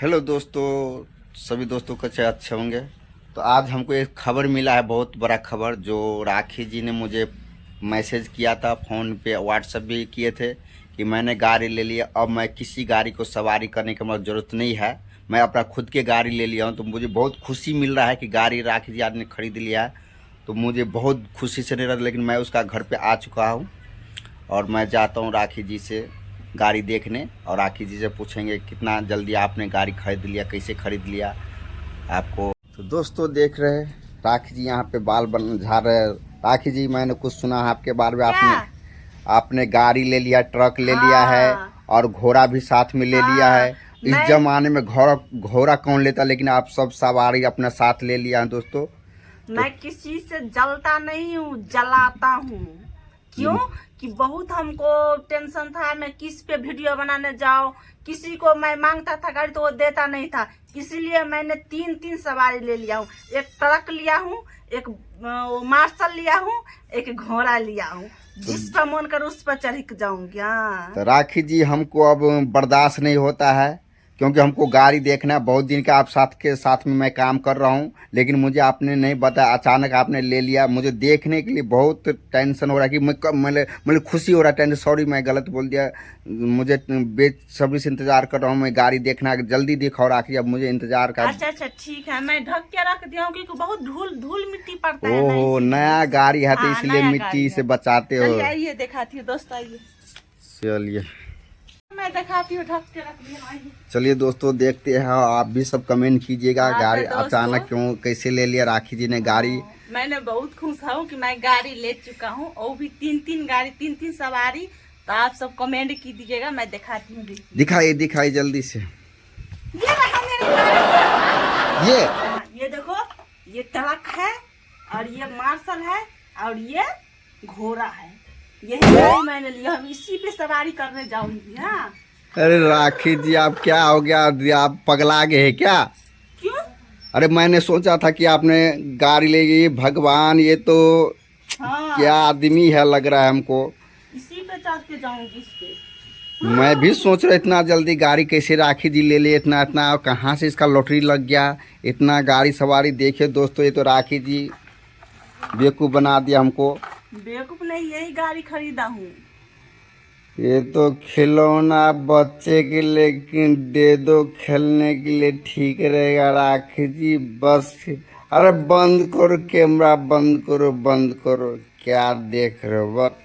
Hello दोस्तों, सभी दोस्तों कैसे अच्छे होंगे। तो आज हमको एक खबर मिला है, बहुत बड़ा खबर, जो राखी जी ने मुझे मैसेज किया था, फ़ोन पे व्हाट्सएप भी किए थे कि मैंने गाड़ी ले लिया। अब मैं किसी गाड़ी को सवारी करने की मुझे ज़रूरत नहीं है, मैं अपना खुद के गाड़ी ले लिया हूँ। तो मुझे बहुत खुशी मिल रहा है कि गाड़ी राखी जी आज ने खरीद लिया है। तो मुझे बहुत खुशी से नहीं रहा, लेकिन मैं उसका घर पर आ चुका हूँ और मैं जाता हूँ राखी जी से गाड़ी देखने, और राखी जी से पूछेंगे कितना जल्दी आपने गाड़ी खरीद लिया, कैसे खरीद लिया आपको। तो दोस्तों देख रहे हैं राखी जी यहाँ पे बाल बन झाड़ रहे हैं। राखी जी, मैंने कुछ सुना है आपके बारे में, आपने गाड़ी ले लिया, ट्रक ले लिया है और घोड़ा भी साथ में ले लिया है। इस जमाने में घोड़ा घोड़ा कौन लेता, लेकिन आप सब सवारी अपने साथ ले लिया है दोस्तों। मैं किसी से जलता नहीं हूँ, जलाता हूँ। क्यों कि बहुत हमको टेंशन था, मैं किस पे वीडियो बनाने जाऊँ। किसी को मैं मांगता था गाड़ी तो वो देता नहीं था, इसीलिए मैंने तीन तीन सवारी ले लिया हूँ। एक ट्रक लिया हूँ, एक मार्शल लिया हूँ, एक घोड़ा लिया हूँ। जिस पर मन कर उस पर चढ़ जाऊंगी। तो राखी जी, हमको अब बर्दाश्त नहीं होता है, क्योंकि हमको गाड़ी देखना है। बहुत दिन का आप साथ में मैं काम कर रहा हूँ, लेकिन मुझे आपने नहीं बताया, अचानक आपने ले लिया। मुझे देखने के लिए बहुत टेंशन हो रहा है कि मैं खुशी हो रहा है, टेंशन, सॉरी मैं गलत बोल दिया। मुझे बेसब्री से इंतजार कर रहा हूँ, मैं गाड़ी देखना, जल्दी दिखाओ राखी, अब मुझे इंतजार कर। अच्छा ठीक है, मैं ढक के रख दिया हूँ क्योंकि बहुत धूल धूल मिट्टी पड़ता है ना। ओहो, नया गाड़ी है तो इसलिए मिट्टी से बचाते हो। आइए दिखाती हूँ दोस्त, आइए चलिए मैं दिखाती हूँ, ढक के रख दिया। चलिए दोस्तों देखते हैं, आप भी सब कमेंट कीजिएगा। गाड़ी अचानक क्यों, कैसे ले लिया राखी जी ने गाड़ी। मैंने बहुत खुश हूँ कि मैं गाड़ी ले चुका हूँ, और भी तीन तीन गाड़ी, तीन तीन सवारी। तो आप सब कमेंट कीजिएगा, मैं दिखाती हूँ। दिखाई जल्दी से। ये देखो, ये ट्रक है और ये मार्शल है और ये घोड़ा है। यही गाड़ी मैंने लिया, हम इसी पे सवारी करने जाऊंगी। हाँ, अरे राखी जी, आप क्या हो गया, आप पगला गए हैं क्या? क्यों? अरे मैंने सोचा था कि आपने गाड़ी ले गई, भगवान ये तो क्या आदमी है लग रहा है हमको। इसी पे चढ़ के जाऊंगी, इस पे। मैं भी सोच रहा इतना जल्दी गाड़ी कैसे राखी जी ले ले, इतना इतना कहाँ से इसका लॉटरी लग गया, इतना गाड़ी सवारी। देखिए दोस्तों, ये तो राखी जी बेवकूफ़ बना दिया हमको। बेवकूफ नहीं, यही गाड़ी खरीदा हूँ। ये तो खिलौना बच्चे के, लेकिन दे दो खेलने के लिए ठीक रहेगा राखी जी, बस। अरे बंद करो कैमरा, बंद करो, क्या देख रहे हो बस।